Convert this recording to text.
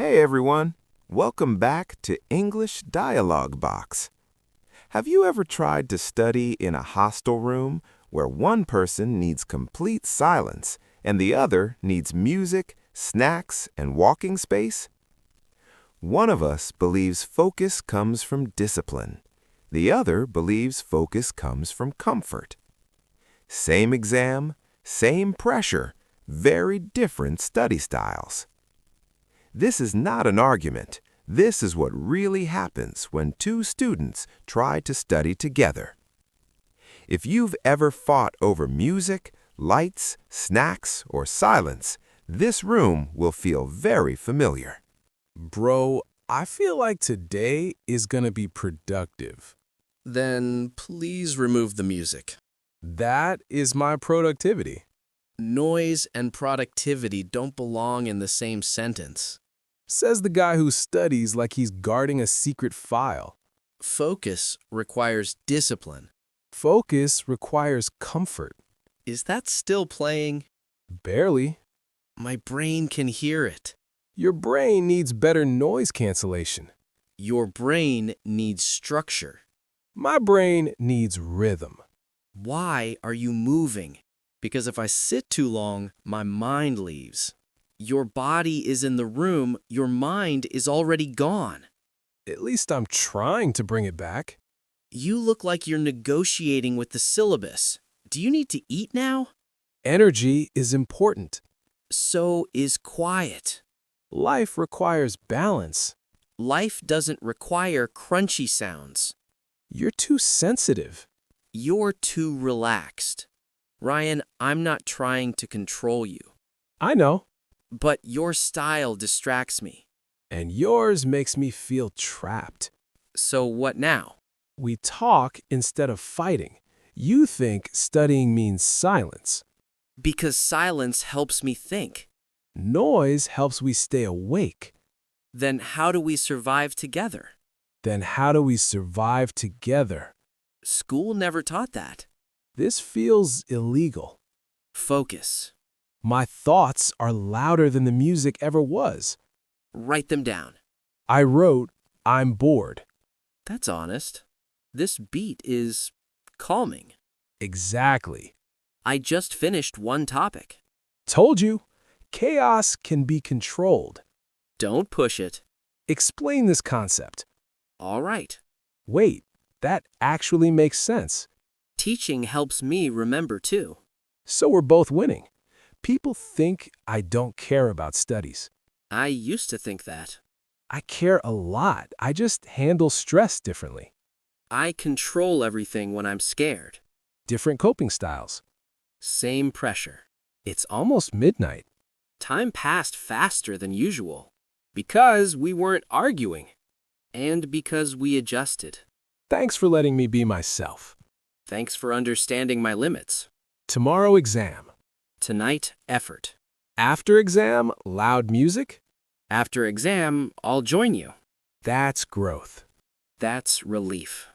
Hey everyone, welcome back to English Dialogue Box. Have you ever tried to study in a hostel room where one person needs complete silence and the other needs music, snacks, and walking space? One of us believes focus comes from discipline. The other believes focus comes from comfort. Same exam, same pressure, very different study styles. This is not an argument. This is what really happens when two students try to study together. If you've ever fought over music, lights, snacks, or silence, this room will feel very familiar. Bro, I feel like today is gonna be productive. Then please remove the music. That is my productivity. Noise and productivity don't belong in the same sentence. Says the guy who studies like he's guarding a secret file. Focus requires discipline. Focus requires comfort. Is that still playing? Barely. My brain can hear it. Your brain needs better noise cancellation. Your brain needs structure. My brain needs rhythm. Why are you moving? Because if I sit too long, my mind leaves. Your body is in the room, your mind is already gone. At least I'm trying to bring it back. You look like you're negotiating with the syllabus. Do you need to eat now? Energy is important. So is quiet. Life requires balance. Life doesn't require crunchy sounds. You're too sensitive. You're too relaxed. Ryan, I'm not trying to control you. I know. But your style distracts me. And yours makes me feel trapped. So what now? We talk instead of fighting. You think studying means silence. Because silence helps me think. Noise helps we stay awake. Then how do we survive together? Then how do we survive together? School never taught that. This feels illegal. Focus. My thoughts are louder than the music ever was. Write them down. I wrote, I'm bored. That's honest. This beat is calming. Exactly. I just finished one topic. Told you, chaos can be controlled. Don't push it. Explain this concept. All right. Wait, that actually makes sense. Teaching helps me remember too. So we're both winning. People think I don't care about studies. I used to think that. I care a lot. I just handle stress differently. I control everything when I'm scared. Different coping styles. Same pressure. It's almost midnight. Time passed faster than usual. Because we weren't arguing. And because we adjusted. Thanks for letting me be myself. Thanks for understanding my limits. Tomorrow exam. Tonight, effort. After exam, loud music. After exam, I'll join you. That's growth. That's relief.